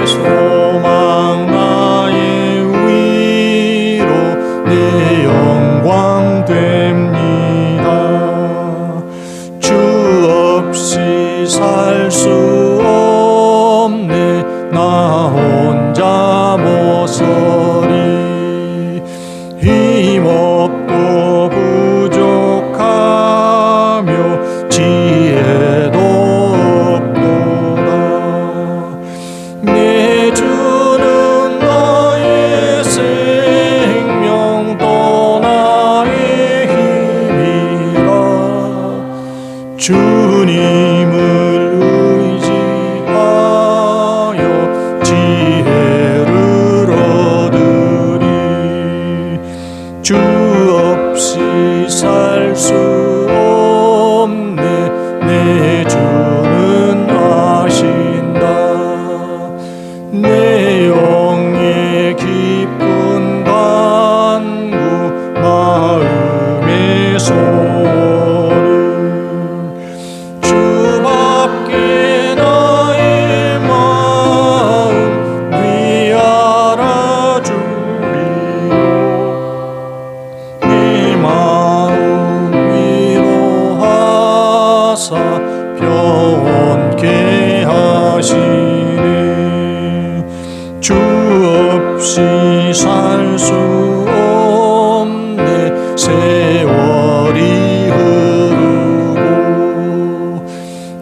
소망 나의 위로 내 영광 됩니다 주 없이 살 수 없네 나 혼자 못 서리 힘없고 부족하며 지혜도 없도다 내 주는 나의 생명 또 나의 힘이라 주님을 의지하여 지혜를 얻으리 주 없이 살 수 없네 내 주는 아신다 내 영의 깊은 간구 마음의 소를 주밖에 나의 마음 위 알아주리요 내 마음 위로하사 평온케 하시네 주 없이 살 수 없네 세월이 흐르고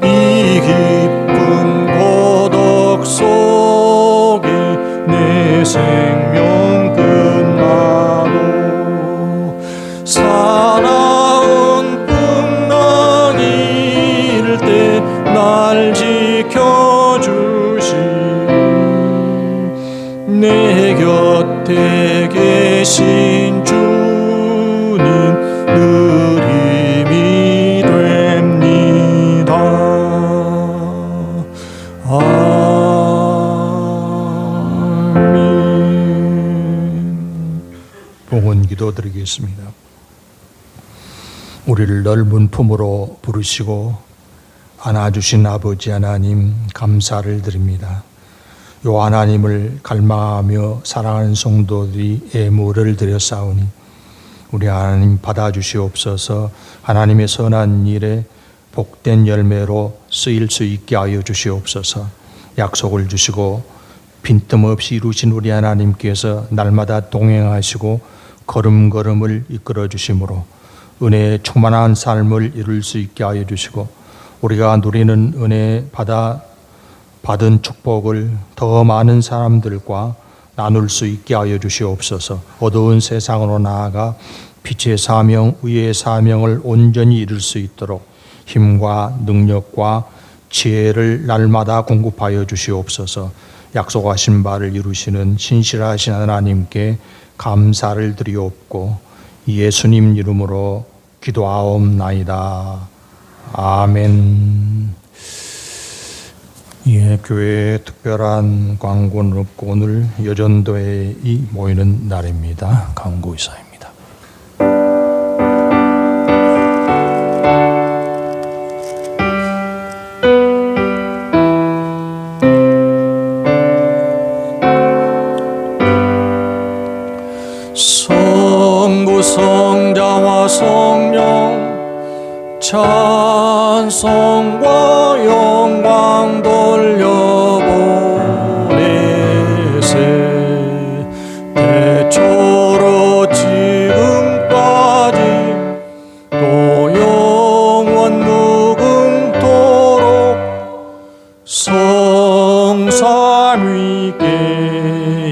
이 깊은 고독 속에 내 생명 끝나도 사나운 풍랑일 때 날 지켜주시 내 곁에 계신 주님 늘 힘이 됩니다 아멘 봉헌 기도 드리겠습니다 우리를 넓은 품으로 부르시고 안아주신 아버지 하나님 감사를 드립니다 요 하나님을 갈망하며 사랑하는 성도들이 애물을 드렸사오니 우리 하나님 받아주시옵소서 하나님의 선한 일에 복된 열매로 쓰일 수 있게 하여 주시옵소서 약속을 주시고 빈틈없이 이루신 우리 하나님께서 날마다 동행하시고 걸음걸음을 이끌어 주심으로 은혜의 충만한 삶을 이룰 수 있게 하여 주시고 우리가 누리는 은혜 받은 축복을 더 많은 사람들과 나눌 수 있게 하여 주시옵소서 어두운 세상으로 나아가 빛의 사명, 의의 사명을 온전히 이룰 수 있도록 힘과 능력과 지혜를 날마다 공급하여 주시옵소서 약속하신 바를 이루시는 신실하신 하나님께 감사를 드리옵고 예수님 이름으로 기도하옵나이다. 아멘. 예, 교회에 특별한 광고는 없고 오늘 여전도에 모이는 날입니다. 광고 이사입니다. 성부 성자와 성령 찬송과 영광 돌려보내세 대초로 지금까지 또 영원 무궁토록 성삼위께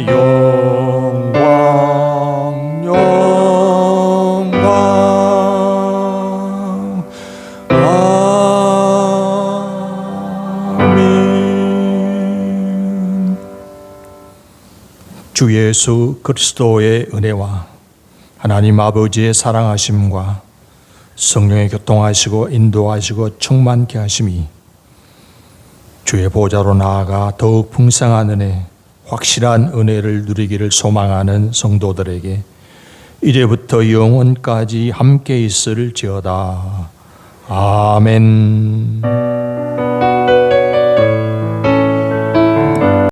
영광 아멘. 예수 그리스도의 은혜와 하나님 아버지의 사랑하심과 성령의 교통하시고 인도하시고 충만케 하심이 주의 보좌로 나아가 더욱 풍성한 은혜, 확실한 은혜를 누리기를 소망하는 성도들에게 이제부터 영원까지 함께 있을지어다. 아멘.